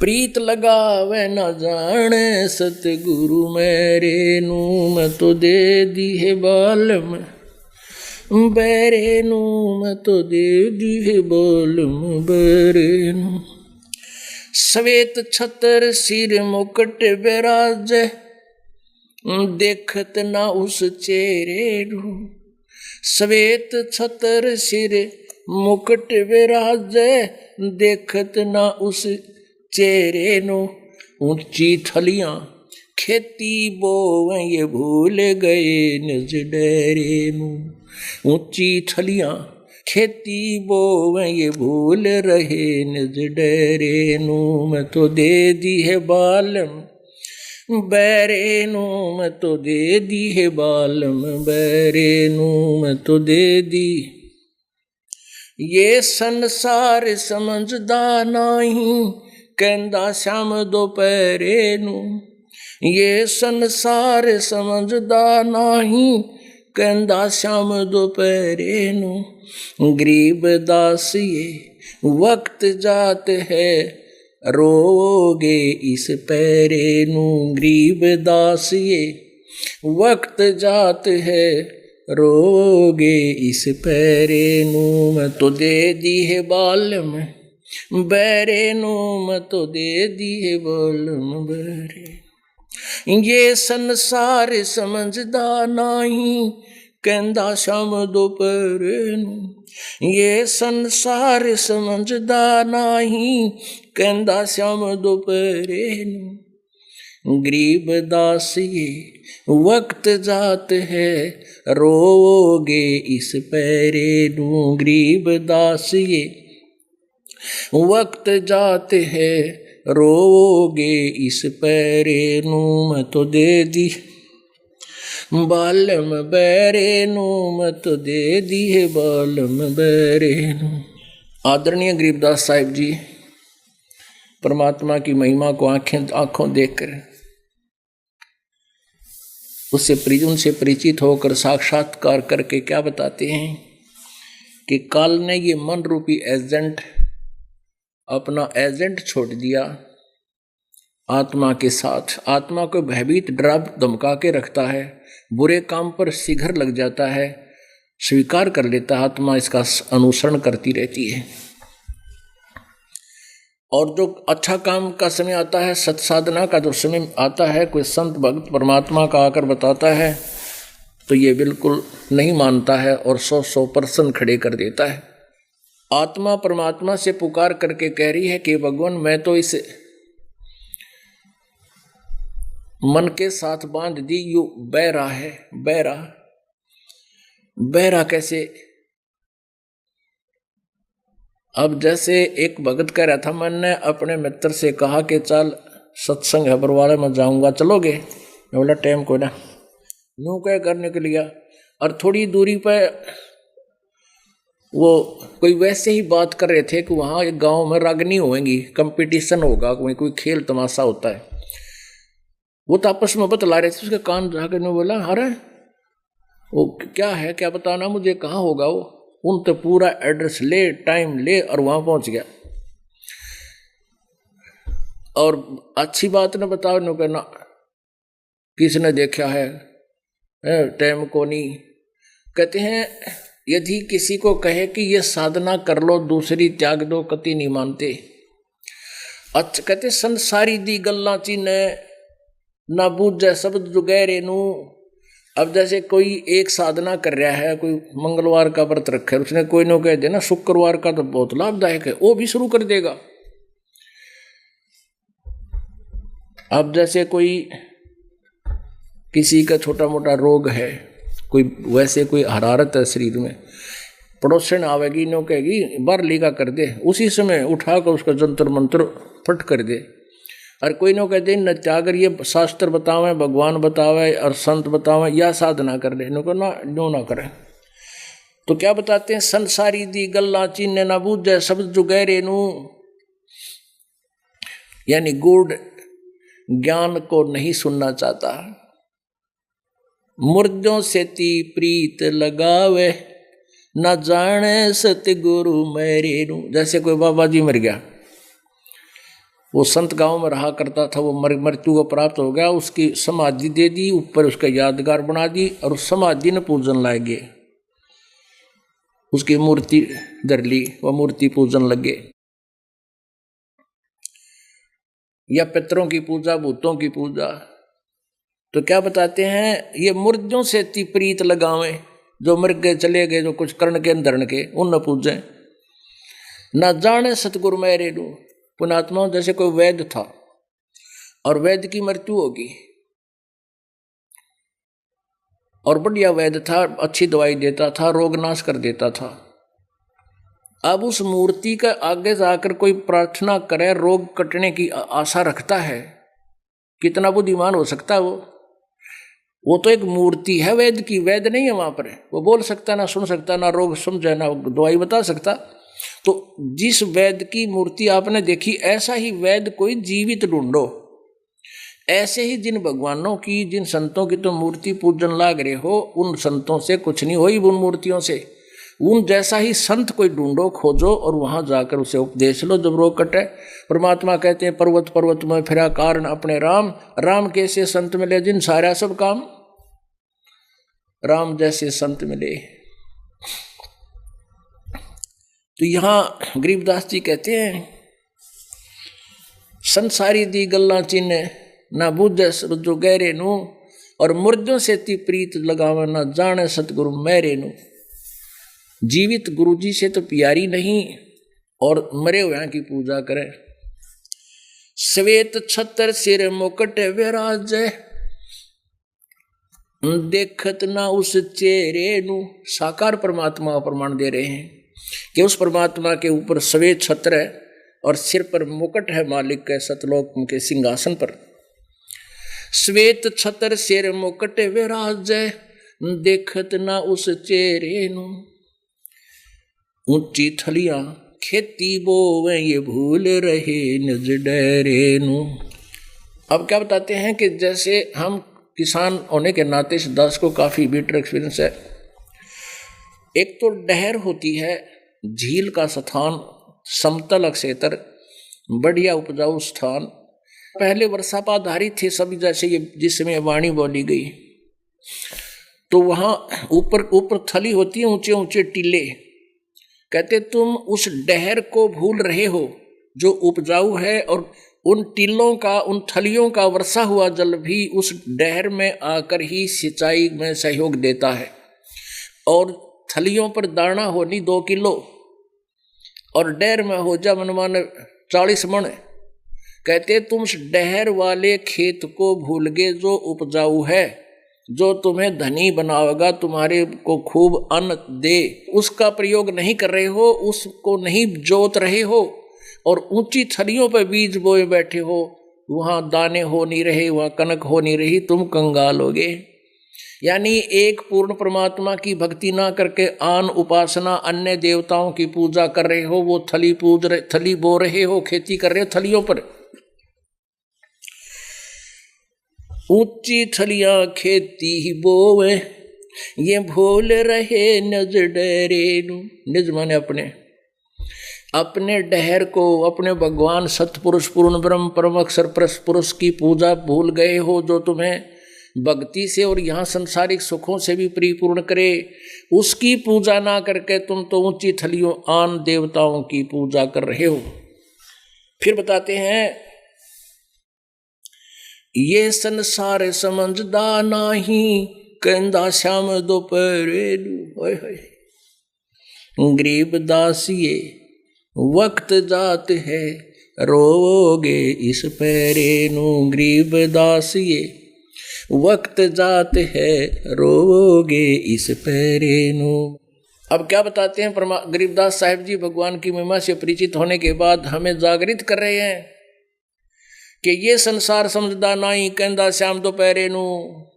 Speaker 1: प्रीत लगावे, न जाने सतगुरु मेरे नू। मैं तो दे दी है बालम बैरे नू, मैं तो दे दी है बालम बैरे नू। श्वेत छतर सिर मुकुट बिराजे, देखत ना उस चेहरे नू। श्वेत छतर सिर मुकुट विराजे, देखत ना उस चेहरे नू। ऊंची थलियां खेती बोवे, ये भूल गए निज डेरे नू। ऊंची थलियां खेती बोवे, ये भूल रहे निज डेरे नू। मैं तो दे दी है बालम बैरे नू, मैं तो दे दी है बालम बैरे नू। मैं तो दे दी ये संसार समझदा नहीं, कहंदा श्याम दोपहरे नू। ये संसार समझदा नहीं, कहंदा श्याम दोपहरे नू। गरीब दास ये वक्त जात है, रोगे इस पैरे नू। गरीब दास ये वक्त जात है, रोगे इस पैरे नू। मैं तो दे दी है बालम बैरे नू, मैं तो दे दी है बालम बैरे। ये संसार समझदा नहीं, कहंदा शाम दोपहरे नू। ये संसार समझदा नहीं, कहंदा श्याम दोपहरे नू। गरीब दास ये वक्त जात है, रोगे इस पैरे नू। गरीब दास ये वक्त जात है, रोगे इस पैरे नू। मैं तो दे दी बालम बैरे नू, मैं तो दे दी है बालम बैरे नू। आदरणीय गरीबदास साहिब जी परमात्मा की महिमा को आंखों देखकर उनसे परिचित होकर साक्षात्कार करके क्या बताते हैं कि काल ने ये मन रूपी एजेंट, अपना एजेंट छोड़ दिया आत्मा के साथ। आत्मा को भयभीत डरा धमका के रखता है, बुरे काम पर शीघ्र लग जाता है, स्वीकार कर लेता, आत्मा इसका अनुसरण करती रहती है। और जो अच्छा काम का समय आता है, सत्साधना का जो समय आता है, कोई संत भक्त परमात्मा का आकर बताता है तो ये बिल्कुल नहीं मानता है और 100% खड़े कर देता है। आत्मा परमात्मा से पुकार करके कह रही है कि भगवान मैं तो इस मन के साथ बांध दी, यू बहरा है। बहरा कैसे? अब जैसे एक भगत कह रहा था, मैंने अपने मित्र से कहा कि चल सत्संग है बरवाले में जाऊंगा, चलोगे? मैं बोला टाइम को ना, यूं कह कर निकल गया। और थोड़ी दूरी पर वो कोई वैसे ही बात कर रहे थे कि वहाँ एक गांव में रागनी होंगी, कंपटीशन होगा, कोई खेल तमाशा होता है। वो तो आपस में बतला रहे थे, उसके कान जाकर ने बोला अरे वो क्या है, क्या बताना मुझे, कहाँ होगा वो? उन तो पूरा एड्रेस ले, टाइम ले और वहाँ पहुँच गया। और अच्छी बात न बताओ, न कहना किसने देखा है, टाइम को नहीं। कहते हैं यदि किसी को कहे कि ये साधना कर लो, दूसरी त्याग दो, कति नहीं मानते। अच्छा कहते संसारी दी गल्ला चीने ना बूझे शब्द जो गहरे नू। अब जैसे कोई एक साधना कर रहा है, कोई मंगलवार का व्रत रखा है, उसने कोई न कह देना शुक्रवार का तो बहुत लाभदायक है, वो भी शुरू कर देगा। अब जैसे कोई किसी का छोटा मोटा रोग है, कोई वैसे कोई हरारत है शरीर में, पड़ोसन आवेगी नो कहेगी बाहर लीका कर दे, उसी समय उठा कर उसका जंतर मंत्र फट कर दे। और कोई नो कहते नचाकर ये शास्त्र बतावे, भगवान बतावे और संत बतावे, या साधना कर ले, नो को ना करे। तो क्या बताते हैं, संसारी दी गल्ला चीने ना बूझे शब्द जो गहरे नू, यानी गूढ़ ज्ञान को नहीं सुनना चाहता। मुर्दों से ती प्रीत लगावे न जाने सतगुरु मेरे नू। जैसे कोई बाबा जी मर गया, वो संत गांव में रहा करता था, वो मृत्यु को प्राप्त हो गया, उसकी समाधि दे दी, ऊपर उसका यादगार बना दी और उस समाधि ने पूजन लाए, उसकी मूर्ति धर ली, वह मूर्ति पूजन लगे। या पितरों की पूजा, भूतों की पूजा। तो क्या बताते हैं, ये मुर्दों से ती प्रीत लगावे, जो मर गए चले गए, जो कुछ कर्ण के अंधरण के, उन न पूजें। न जाने सतगुरु मेरे नू, पुणात्मा जैसे कोई वैद्य था और वैद्य की मृत्यु होगी, और बढ़िया वैद्य था, अच्छी दवाई देता था, रोग नाश कर देता था। अब उस मूर्ति का आगे जाकर कोई प्रार्थना करे, रोग कटने की आशा रखता है, कितना बुद्धिमान हो सकता है वो तो एक मूर्ति है वैद्य की, वैद्य नहीं है वहां पर, वो बोल सकता ना सुन सकता, ना रोग समझे, ना दवाई बता सकता। तो जिस वैद्य की मूर्ति आपने देखी, ऐसा ही वैद्य कोई जीवित ढूंढो। ऐसे ही जिन भगवानों की, जिन संतों की तो मूर्ति पूजन लाग रहे हो, उन संतों से कुछ नहीं होई, उन मूर्तियों से। उन जैसा ही संत कोई ढूंढो, खोजो और वहां जाकर उसे उपदेश लो जब रोग कटे। परमात्मा कहते हैं पर्वत पर्वत में फिरा कारण अपने राम, राम कैसे संत मिले जिन सारा सब काम, राम जैसे संत मिले। तो यहां गरीबदास जी कहते हैं, संसारी दी गल्ला चिन्ह ना बुझे जो गहरे नू, और मुर्दों से ती प्रीत लगावे ना जाने सतगुरु मेरे नू। जीवित गुरु जी से तो प्यारी नहीं, और मरे हुए की पूजा करें। श्वेत छतर सिर मुकुट विराजे, देखत ना उस चेहरे नू। साकार परमात्मा का प्रमाण दे रहे हैं कि उस परमात्मा के ऊपर श्वेत छत्र है और सिर पर मुकुट है मालिक के सतलोक के सिंहासन पर। श्वेत छतर सिर मुकुट विराजे, देखत ना उस चेहरे नू। ऊंची थलियां खेती बोवे ये भूल रहे निज डेरे नू। अब क्या बताते हैं कि जैसे हम किसान होने के नाते इस दास को काफी बीटर एक्सपीरियंस है। एक तो डहर होती है, झील का स्थान, समतल क्षेत्र, बढ़िया उपजाऊ स्थान। पहले वर्षापात आधारित थे सभी, जैसे ये जिस समय वाणी बोली गई, तो वहां ऊपर ऊपर थली होती है, ऊंचे ऊंचे टीले। कहते तुम उस डहर को भूल रहे हो जो उपजाऊ है, और उन टीलों का, उन थलियों का वर्षा हुआ जल भी उस डहर में आकर ही सिंचाई में सहयोग देता है। और थलियों पर दाना होनी 2 किलो और डहर में हो जा मनमान 40 मन। कहते तुम उस डहर वाले खेत को भूल गए जो उपजाऊ है, जो तुम्हें धनी बनावेगा, तुम्हारे को खूब अन्न दे, उसका प्रयोग नहीं कर रहे हो, उसको नहीं जोत रहे हो, और ऊंची थलियों पर बीज बोए बैठे हो, वहां दाने हो नहीं रहे, वहां कनक हो नहीं रही, तुम कंगाल होगे। यानी एक पूर्ण परमात्मा की भक्ति ना करके आन उपासना, अन्य देवताओं की पूजा कर रहे हो, वो थली पूज रहे, थली बो रहे हो, खेती कर रहे हो थलियों पर। ऊंची थलियां खेती ही बोवे ये भूल रहे निज डेरे नू। निज माने अपने डहर को, अपने भगवान सतपुरुष पूर्ण ब्रह्म परम अक्षर पुरुष की पूजा भूल गए हो, जो तुम्हें भक्ति से और यहाँ सांसारिक सुखों से भी परिपूर्ण करे। उसकी पूजा ना करके तुम तो ऊंची थलियों आन देवताओं की पूजा कर रहे हो। फिर बताते हैं, ये संसार समझदा नाही कहंदा श्याम दोपहरे गरीब दासिये वक्त जात है रोगे इस पैरे नू। गरीब दासिये वक्त जात है रोगे इस पैरेनु। अब क्या बताते हैं गरीबदास साहिब जी भगवान की महिमा से परिचित होने के बाद हमें जागृत कर रहे हैं कि ये संसार समझदा नहीं कहंदा श्याम दोपहरे नू।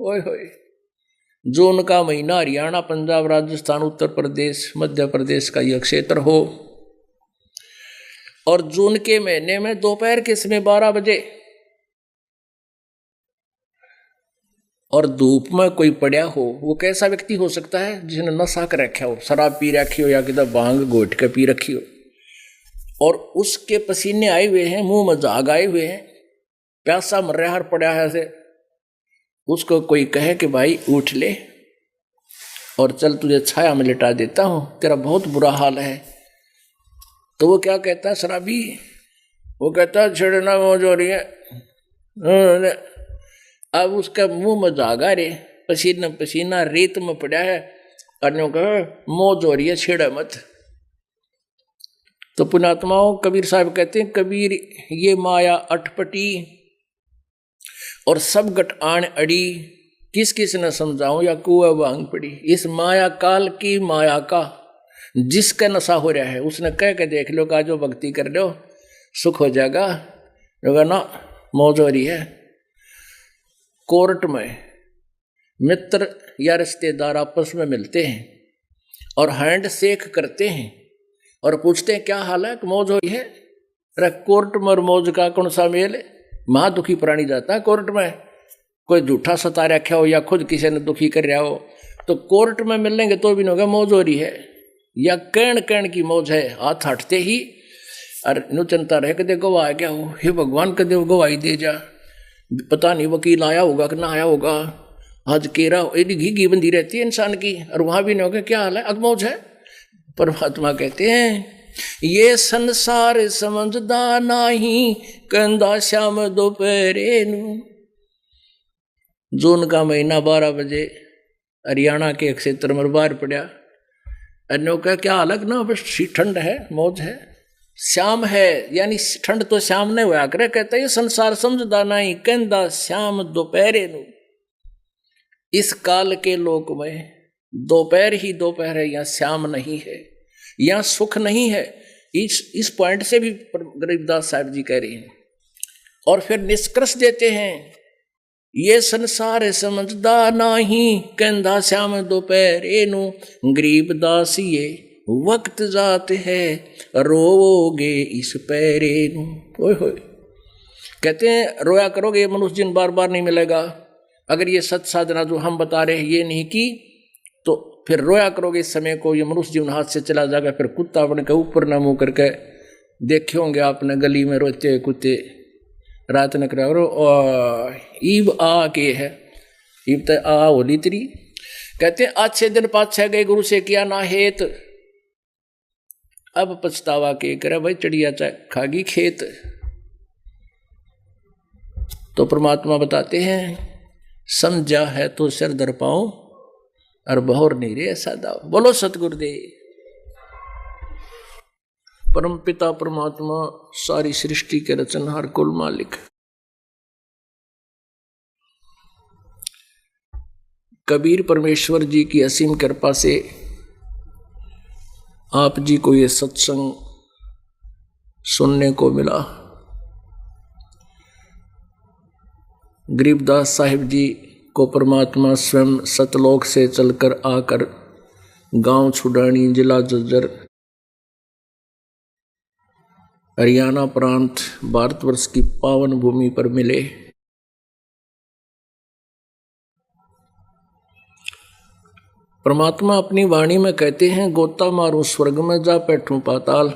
Speaker 1: ओए होए, जून का महीना हरियाणा, पंजाब, राजस्थान, उत्तर प्रदेश, मध्य प्रदेश का यह क्षेत्र हो, और जून के महीने में दोपहर के समय 12 बजे और धूप में कोई पड़ा हो, वो कैसा व्यक्ति हो सकता है? जिसने नशा कर रखा हो, शराब पी रखी हो या किधर भांग घोट के पी रखी हो, और उसके पसीने आए हुए हैं, मुंह में झाग आए हुए हैं, प्यासा मर रहा पड़ा है ऐसे, उसको कोई कहे कि भाई उठ ले और चल तुझे छाया में लिटा देता हूं, तेरा बहुत बुरा हाल है, तो वो क्या कहता है शराबी? वो कहता है छेड़ना मौज हो रही है। अब उसका मुंह में झागा रे, पसीना पसीना रेत में पड़ा है, और मौज हो रही है, छेड़ा मत। तो पुण्यात्माओं, कबीर साहब कहते हैं, कबीर ये माया अटपटी और सब गट आण अड़ी, किस किस न समझाऊं या कुआ भांग पड़ी। इस माया काल की माया का जिसका नशा हो रहा है उसने कह के देख लो, का जो भक्ति कर लो सुख हो जाएगा, ना मौज हो रही है। कोर्ट में मित्र या रिश्तेदार आपस में मिलते हैं और हैंड शेक करते हैं और पूछते हैं क्या हाल है, मौज हो रही है? अरे कोर्ट में और मौज का कौन सा मेल है? महा दुखी प्राणी जाता है कोर्ट में, कोई झूठा सता रखा हो या खुद किसी ने दुखी कर रहा हो, तो कोर्ट में मिलेंगे तो भी नहीं होगा मौज हो रही है, या कैण की मौज है। हाथ हटते ही अरे नु चिंता रहे कदे गवाह क्या हो, हे भगवान कदे गवाही दे जा, पता नहीं वकील आया होगा कि ना आया होगा, आज केरा एडी घी बंदी रहती है इंसान की, और वहां भी नहीं होगा क्या हाल है, अब मौज है। परमात्मा कहते हैं ये संसार समझदा नहीं कंदा श्याम दोपहरे नू। जून का महीना 12 बजे हरियाणा के क्षेत्र में बाहर पड़ा, अन्यों का क्या अलग ना, बस ठंड है, मौज है, श्याम है, यानी ठंड तो श्याम ने हुआ करे। कहता है ये संसार समझदा नहीं कहंदा श्याम दोपहरे नू। इस काल के लोक में दोपहर ही दोपहर है, यहाँ श्याम नहीं है, यहाँ सुख नहीं है। इस पॉइंट से भी गरीबदास साहब जी कह रहे हैं, और फिर निष्कर्ष देते हैं ये संसार समझदा नहीं कहंदा श्याम दोपहरे नू। गरीबदास ये वक्त जात है रोगे इस पैरे नू। ओए होए, कहते हैं रोया करोगे, ये मनुष्य जिन बार बार नहीं मिलेगा। अगर ये सत साधना जो हम बता रहे हैं ये नहीं की तो फिर रोया करोगे इस समय को, ये मनुष्य जीवन हाथ से चला जाएगा। फिर कुत्ता अपने के ऊपर ना मुँह करके देखे होंगे आपने गली में रोते हुए कुत्ते, रात न करो ईब आ के है, ईब तो आ होली तरी। कहते हैं अच्छे दिन पाछे गए गुरु से किया ना हेत, अब पछतावा के करे भाई चिड़िया खागी खेत। तो परमात्मा बताते हैं समझा है तो सिर धर पाऊं और बहोर नहीं रे ऐसा दाव। बोलो सतगुरुदेव। परम पिता परमात्मा सारी सृष्टि के रचनहार कुल मालिक कबीर परमेश्वर जी की असीम कृपा से आप जी को ये सत्संग सुनने को मिला। गरीबदास साहिब जी को परमात्मा स्वयं सतलोक से चलकर आकर गांव छुडानी, जिला जज्जर, हरियाणा प्रांत, भारतवर्ष की पावन भूमि पर मिले। परमात्मा अपनी वाणी में कहते हैं गोता मारूं स्वर्ग में जा बैठूं पाताल,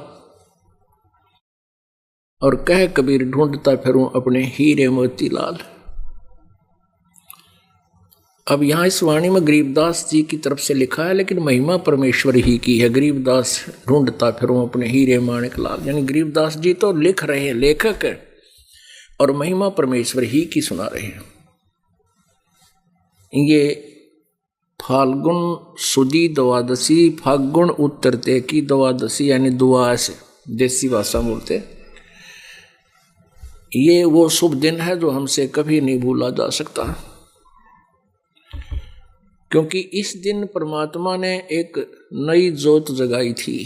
Speaker 1: और कह कबीर ढूंढता फिरूं अपने हीरे मोतीलाल। अब यहां इस वाणी में गरीबदास जी की तरफ से लिखा है, लेकिन महिमा परमेश्वर ही की है। गरीबदास ढूंढता फिरूं अपने हीरे माणिक लाल, यानी गरीबदास जी तो लिख रहे हैं, लेखक है, और महिमा परमेश्वर ही की सुना रहे हैं। ये फाल्गुन सुदी द्वादशी, फाल्गुन उत्तरते की द्वादशी, यानी द्वादश देसी भाषा बोलते। ये वो शुभ दिन है जो हमसे कभी नहीं भूला जा सकता। क्योंकि इस दिन परमात्मा ने एक नई ज्योत जगाई थी।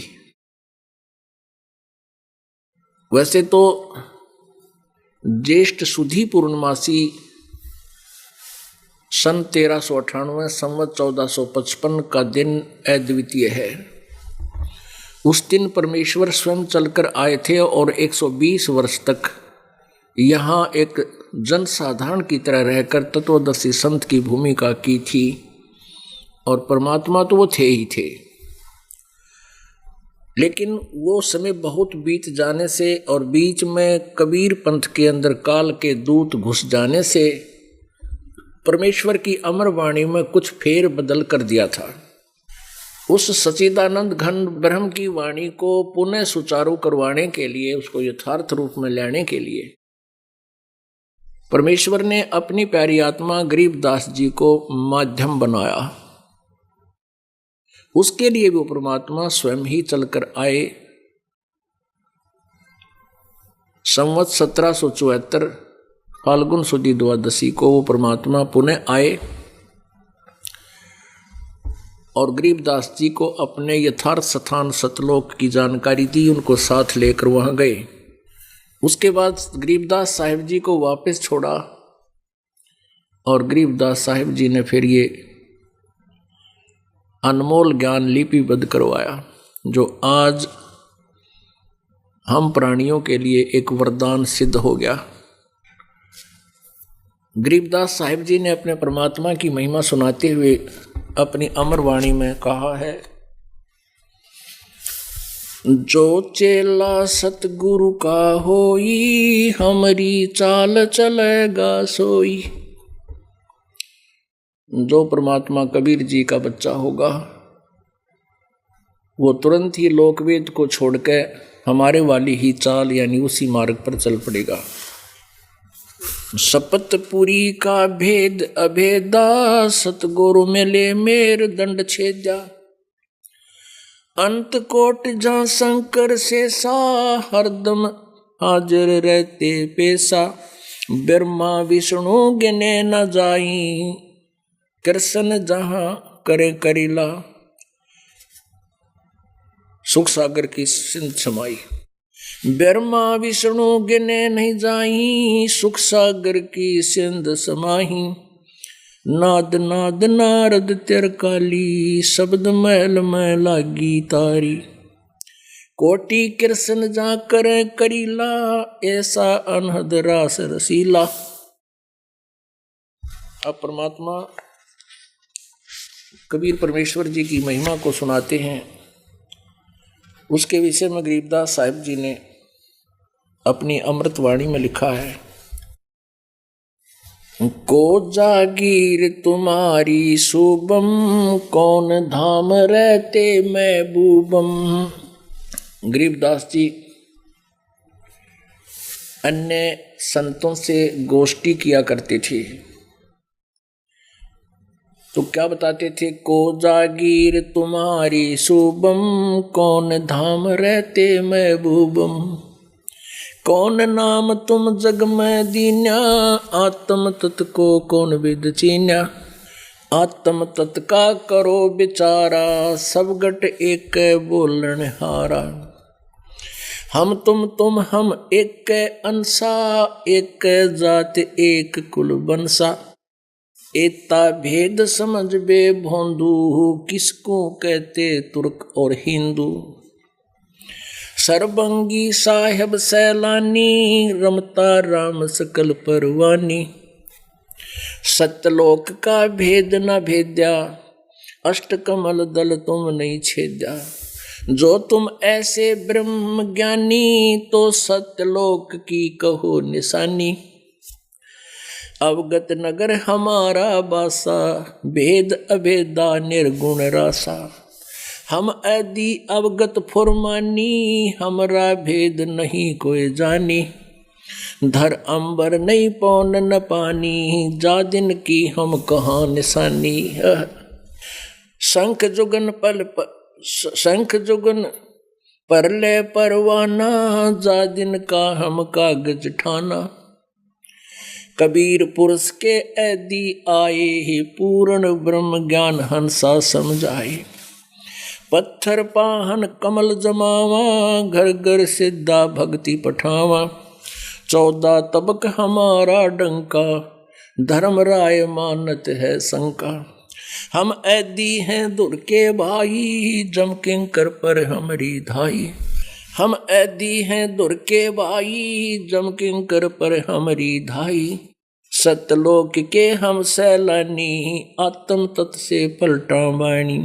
Speaker 1: वैसे तो ज्येष्ठ सुधी पूर्णमासी सन 1398 संवत 1455 का दिन अद्वितीय है। उस दिन परमेश्वर स्वयं चलकर आए थे और 120 वर्ष तक यहाँ एक जनसाधारण की तरह रहकर तत्वदर्शी संत की भूमिका की थी। और परमात्मा तो वो थे ही थे, लेकिन वो समय बहुत बीत जाने से और बीच में कबीर पंथ के अंदर काल के दूत घुस जाने से परमेश्वर की अमर वाणी में कुछ फेर बदल कर दिया था। उस सच्चिदानंद घन ब्रह्म की वाणी को पुनः सुचारू करवाने के लिए, उसको यथार्थ रूप में लाने के लिए परमेश्वर ने अपनी प्यारी आत्मा गरीबदास जी को माध्यम बनाया। उसके लिए वो परमात्मा स्वयं ही चलकर आए। संवत 1774 फाल्गुन सुदी द्वादशी को वो परमात्मा पुनः आए और गरीबदास जी को अपने यथार्थ स्थान सतलोक की जानकारी दी, उनको साथ लेकर वहां गए। उसके बाद गरीबदास साहिब जी को वापस छोड़ा और गरीबदास साहिब जी ने फिर ये अनमोल ज्ञान लिपिबद्ध करवाया, जो आज हम प्राणियों के लिए एक वरदान सिद्ध हो गया। गरीबदास साहिब जी ने अपने परमात्मा की महिमा सुनाते हुए अपनी अमर वाणी में कहा है, जो चेला सतगुरु का होई, हमारी चाल चलेगा सोई। जो परमात्मा कबीर जी का बच्चा होगा वो तुरंत ही लोकवेद को छोड़कर हमारे वाली ही चाल यानी उसी मार्ग पर चल पड़ेगा। सपतपुरी का भेद अभेदा, सतगुरु मिले मेर दंड छेदा। अंत कोट जहाँ शंकर से सा, हरदम हाजिर रहते पेशा। ब्रह्मा विष्णु गिने न जाई, कृष्ण जहाँ करे करीला। सुख सागर की सिंध समाई। ब्रह्मा विष्णु गिने नहीं जाई, सुख सागर की सिंध समाही। नाद नाद नारद तिरकाली, शब्द महल में लागी तारी। कोटि कृष्ण जा करे करीला, ऐसा अनहद रास रसीला। अब परमात्मा कबीर परमेश्वर जी की महिमा को सुनाते हैं। उसके विषय में गरीबदास साहिब जी ने अपनी अमृतवाणी में लिखा है, को जागीर तुम्हारी शुभम, कौन धाम रहते महबूबम। गरीबदास जी अन्य संतों से गोष्ठी किया करते थे, तो क्या बताते थे, को जागीर तुम्हारी शुभम, कौन धाम रहते महबूबम। कौन नाम तुम जग में दीन्या, आत्म तत् को कौन विद चीन्या। आत्म तत् का करो बिचारा, सब गट एक बोलन हारा। हम तुम हम एक अंसा, एक जात एक कुल बंसा। एता भेद समझ बे भोंदू, किसको कहते तुर्क और हिंदू। सरबंगी साहेब सैलानी, रमता राम सकल परवानी। सत्यलोक का भेद न भेद्या, अष्टकमल दल तुम नहीं छेद्या। जो तुम ऐसे ब्रह्म ज्ञानी, तो सत्यलोक की कहो निशानी। अवगत नगर हमारा बासा, भेद अभेदा निर्गुण रासा। हम आदि अवगत फुरमानी, हमरा भेद नहीं कोई जानी। धर अंबर नहीं पौन न पानी, जा दिन की हम कहाँ निशानी। शंख जुगन शंख जुगन परले परवाना, जा दिन का हम कागज ठाना। कबीर पुरुष के ऐदी आए, ही पूर्ण ब्रह्म ज्ञान हंसा समझाए। पत्थर पाहन कमल जमावा, घर घर सिद्धा भक्ति पठावा। 14 तबक हमारा डंका, धर्म राय मानत है शंका। हम ऐदी हैं दुर के भाई, जम किंकर पर हमरी धाई। हम ऐदी हैं दुर के भाई, जम किंकर पर हमरी धाई। सतलोक के हम सैलानी, आत्म तत् से पलटा बाणी।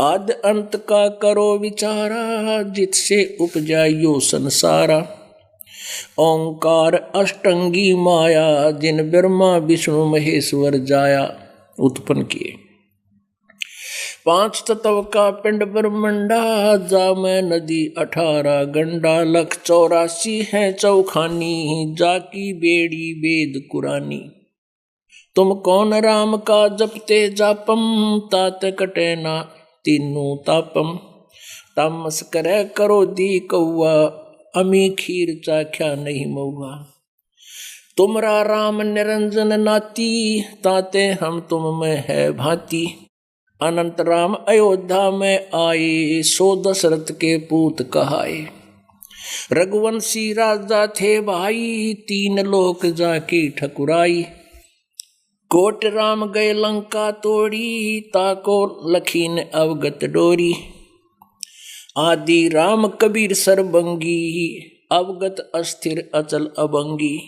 Speaker 1: आद अंत का करो विचारा, जिससे उपजा यो संसारा। ओंकार अष्टंगी माया, जिन ब्रह्मा विष्णु महेश्वर जाया उत्पन्न किए। 5 तत्व का पिंड ब्रह्मंडा, जामै नदी 18 गंडा। 184 है चौखानी, जाकी बेड़ी वेद कुरानी। तुम कौन राम का जपते जापम, तात कटे ना तीनों तापम। तामस करे करो दी कौआ, अमी खीर चाख्या नहीं मऊआ। तुमरा राम निरंजन नाती, ताते हम तुम में है भांति। अनंत राम अयोध्या में आए, सो दशरथ के पूत कहाए। रघुवंशी राजा थे भाई, 3 लोक जाकी ठकुराई। कोट राम गए लंका तोड़ी, ताको लखीन अवगत डोरी। आदि राम कबीर सरबंगी, अवगत अस्थिर अचल अबंगी।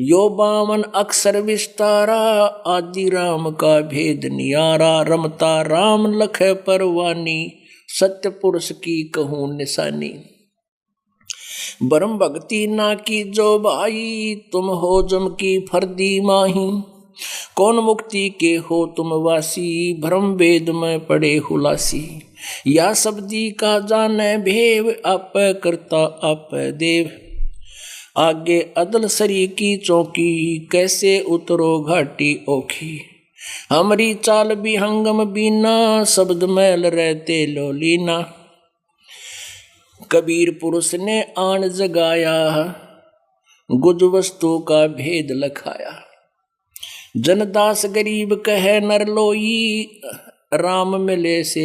Speaker 1: यो 52 अक्षर विस्तारा, आदि राम का भेद नियारा। रमता राम लख परवानी, सत्य पुरुष की कहूँ निशानी। ब्रह्म भक्ति ना की जो भाई, तुम हो जम की फर्दी माही। कौन मुक्ति के हो तुम वासी, भ्रम वेद में पड़े हुलासी। या शब्दी का जाने भेव, आप करता आप देव। आगे अदल सरी की चौकी, कैसे उतरो घाटी ओखी। हमारी चाल विहंगम बीना, शब्द मैल रहते लोलीना। कबीर पुरुष ने आन जगाया, गुज वस्तु का भेद लखाया। जनदास गरीब कहे नर लोई, राम मिले से